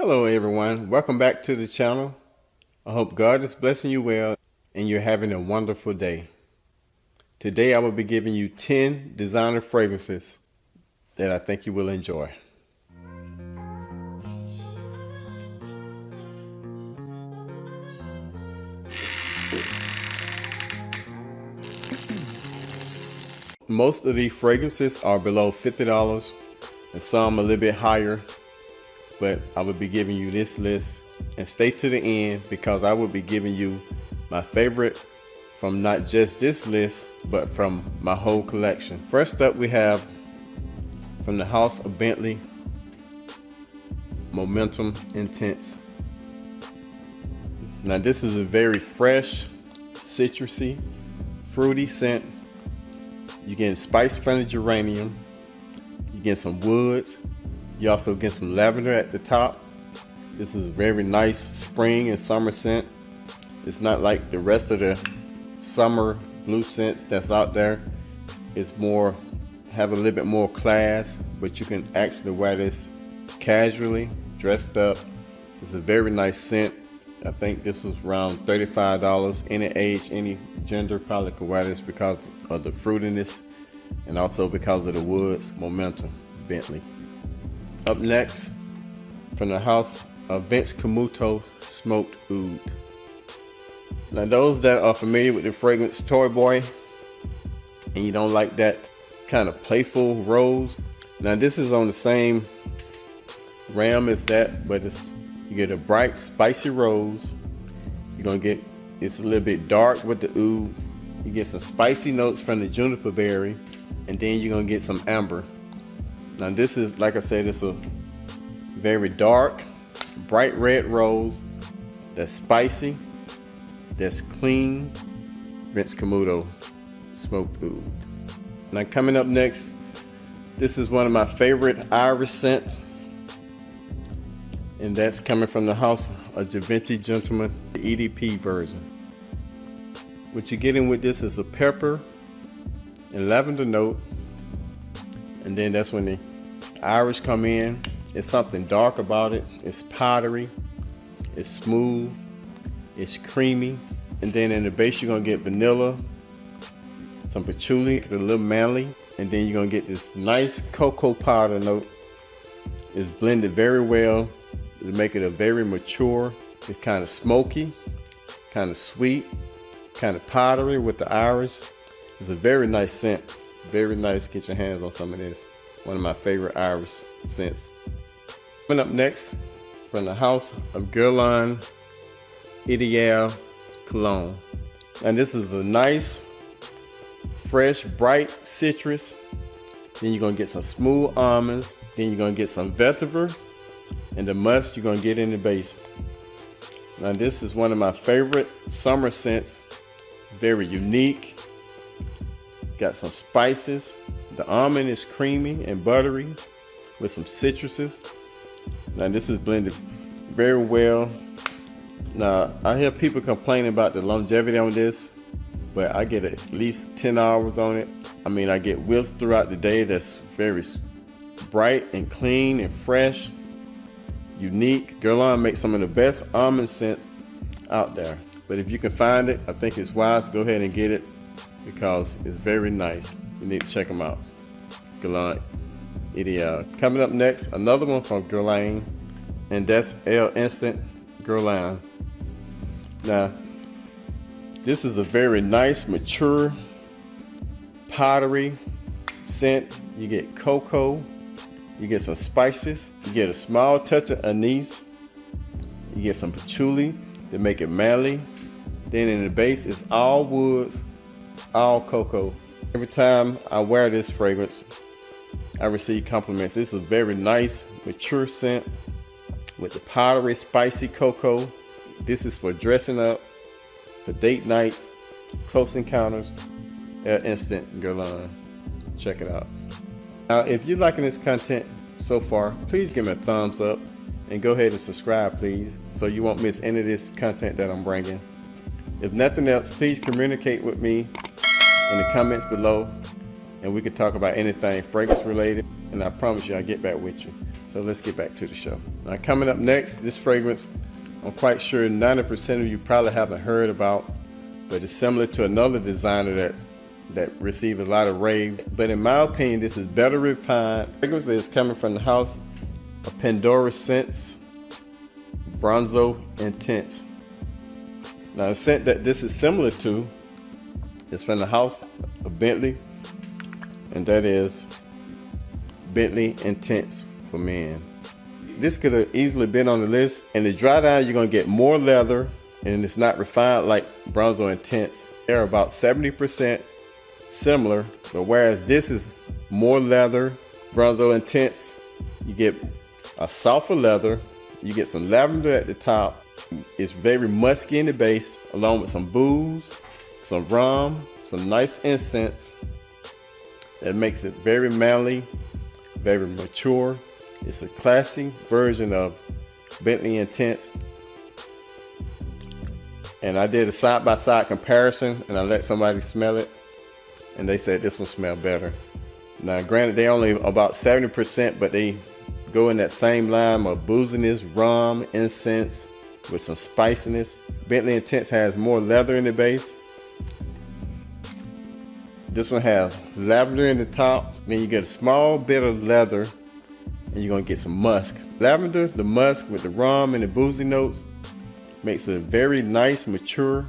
Hello everyone, welcome back to the channel. I hope God is blessing you well and you're having a wonderful day. Today I will be giving you 10 designer fragrances that I think you will enjoy. Most of these fragrances are below $50 and some a little bit higher, but I will be giving you this list, and stay to the end because I will be giving you my favorite from not just this list but from my whole collection. First up we have from the house of Bentley, Momentum Intense. Now this is a very fresh, citrusy, fruity scent. You get spice from the geranium, you get some woods, you also get some lavender at the top. This is a very nice spring and summer scent. It's not like the rest of the summer blue scents that's out there. It's more, have a little bit more class, but you can actually wear this casually, dressed up. It's a very nice scent. I think this was around $35. Any age, any gender probably could wear this because of the fruitiness and also because of the woods. Momentum, Bentley. Up next, from the house of Vince Camuto, Smoked Oud. Now those that are familiar with the fragrance Toy Boy and you don't like that kind of playful rose, now this is on the same ram as that, but you get a bright spicy rose. You're gonna get, it's a little bit dark with the oud. You get some spicy notes from the juniper berry, and then you're gonna get some amber. Now this is, like I said, it's a very dark, bright red rose that's spicy, that's clean. Vince Camuto, Smoked Oud. Now coming up next, this is one of my favorite iris scents, and that's coming from the house of Givenchy Gentleman, the EDP version. What you're getting with this is a pepper and lavender note, and then that's when the iris come in. It's something dark about it. It's powdery, it's smooth, it's creamy, and then in the base you're gonna get vanilla, some patchouli, a little manly, and then you're gonna get this nice cocoa powder note. It's blended very well to make it a very mature. It's kind of smoky, kind of sweet, kind of powdery with the iris. It's a very nice scent. Very nice. Get your hands on some of this. One of my favorite iris scents. Coming up next, from the house of Girlon EDP Cologne. And this is a nice, fresh, bright citrus. Then you're gonna get some smooth almonds. Then you're gonna get some vetiver. And the musk you're gonna get in the base. Now this is one of my favorite summer scents. Very unique. Got some spices. The almond is creamy and buttery with some citruses. Now this is blended very well. Now I hear people complaining about the longevity on this, but I get at least 10 hours on it. I mean, I get whiffs throughout the day that's very bright and clean and fresh. Unique. Guerlain makes some of the best almond scents out there. But if you can find it, I think it's wise to go ahead and get it because it's very nice. You need to check them out. Guerlain EDP. Coming up next, another one from Guerlain, and that's Guerlain Instant EDP. Now, this is a very nice, mature, powdery scent. You get cocoa. You get some spices, you get a small touch of anise, you get some patchouli to make it manly. Then in the base, it's all woods, all cocoa. Every time I wear this fragrance, I receive compliments. This is a very nice, mature scent with the powdery, spicy cocoa. This is for dressing up, for date nights, close encounters. Instant Guerlain. Check it out. Now, if you're liking this content so far, please give me a thumbs up and go ahead and subscribe, please, so you won't miss any of this content that I'm bringing. If nothing else, please communicate with me in the comments below, and we can talk about anything fragrance related, and I promise you I'll get back with you. So let's get back to the show. Now coming up next, this fragrance, I'm quite sure 90% of you probably haven't heard about, but it's similar to another designer that received a lot of rave. But in my opinion, this is better refined. Fragrance that is coming from the house of Pandora Scents, Bronzo Intense. Now the scent that this is similar to is from the house of Bentley, and that is Bentley Intense for men. This could have easily been on the list. And the dry down, you're gonna get more leather, and it's not refined like Bronzo Intense. They're about 70% similar, but whereas this is more leather, Bronzo Intense, you get a softer leather, you get some lavender at the top. It's very musky in the base, along with some booze, some rum, some nice incense. That makes it very manly, very mature. It's a classy version of Bentley Intense. And I did a side-by-side comparison, and I let somebody smell it, and they said this will smell better. Now granted, they only about 70%, but they go in that same line of booziness, rum, incense, with some spiciness. Bentley Intense has more leather in the base. This one has lavender in the top, then you get a small bit of leather, and you're gonna get some musk. Lavender, the musk with the rum and the boozy notes makes it a very nice, mature,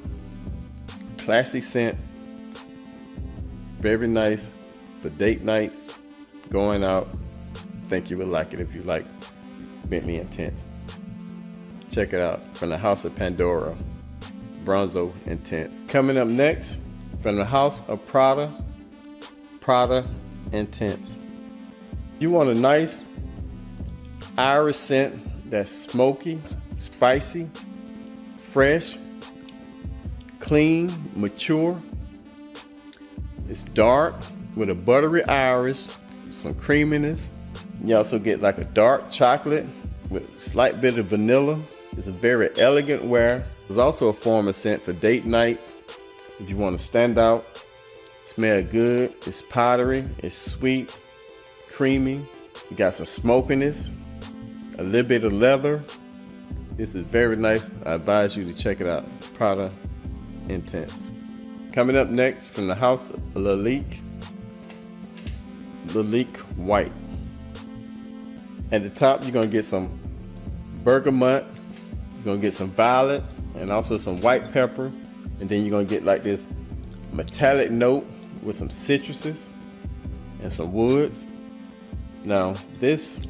classy scent. Very nice for date nights, going out. I think you would like it if you like Bentley Intense. Check it out, from the house of Pandora, Bronzo Intense. Coming up next, from the house of Prada, Prada Intense. You want a nice iris scent that's smoky, spicy, fresh, clean, mature. It's dark with a buttery iris, some creaminess. You also get like a dark chocolate with a slight bit of vanilla. It's a very elegant wear. It's also a form of scent for date nights. If you want to stand out, smell good. It's powdery, it's sweet, creamy. You got some smokiness, a little bit of leather. This is very nice. I advise you to check it out. Prada Intense. Coming up next, from the house of Lalique, Lalique White. At the top, you're gonna get some bergamot, you're gonna get some violet, and also some white pepper. And then you're gonna get like this metallic note with some citruses and some woods. Now this,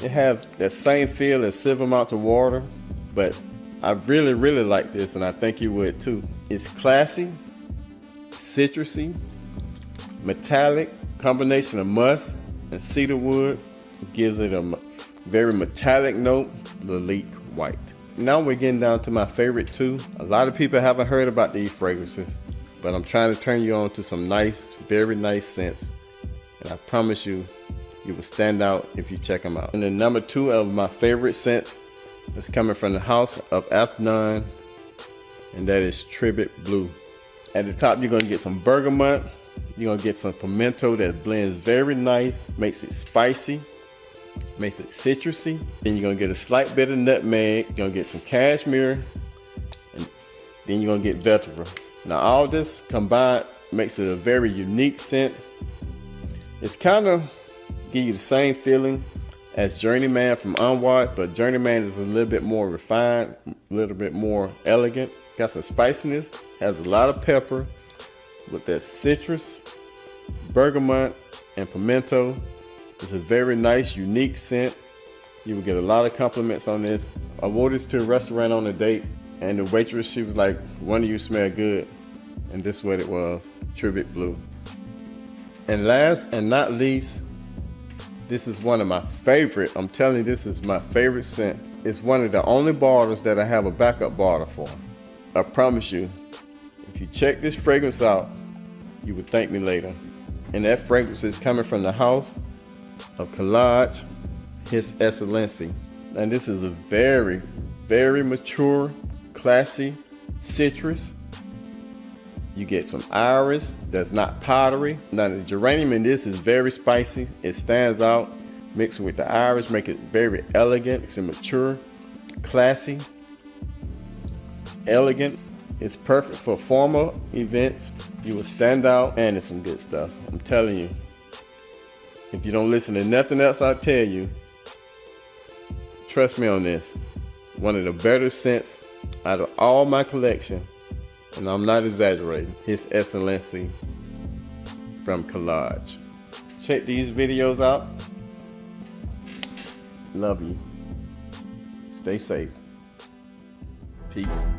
it have that same feel as Silver Mountain Water, but I really like this, and I think you would too. It's classy, citrusy, metallic, combination of musk and cedar wood. It gives it a very metallic note, Lalique White. Now we're getting down to my favorite two. A lot of people haven't heard about these fragrances, but I'm trying to turn you on to some nice, very nice scents. And I promise you, you will stand out if you check them out. And then number two of my favorite scents is coming from the house of Afnan, and that is Tribute Blue. At the top, you're gonna get some bergamot. You're gonna get some pimento that blends very nice, makes it spicy, makes it citrusy. Then you're gonna get a slight bit of nutmeg. You're gonna get some cashmere, and then you're gonna get vetiver. Now all this combined makes it a very unique scent. It's kind of give you the same feeling as Journeyman from Unwatched, but Journeyman is a little bit more refined, a little bit more elegant. Got some spiciness, has a lot of pepper with that citrus, bergamot, and pimento. It's a very nice, unique scent. You will get a lot of compliments on this. I wore this to a restaurant on a date, and the waitress, she was like, "One of you smell good." And this is what it was, Tribute Blue. And last and not least, this is one of my favorite. I'm telling you, this is my favorite scent. It's one of the only bottles that I have a backup bottle for. I promise you, if you check this fragrance out, you would thank me later. And that fragrance is coming from the house of Collage, His Excellency. And this is a very, very mature, classy citrus. You get some iris that's not powdery. Now the geranium in this is very spicy. It stands out. Mixed with the iris, make it very elegant. It's mature, classy, elegant. It's perfect for formal events. You will stand out, and it's some good stuff. I'm telling you. If you don't listen to nothing else I tell you, trust me on this. One of the better scents out of all my collection, and I'm not exaggerating, His Excellency from Collage. Check these videos out. Love you. Stay safe. Peace.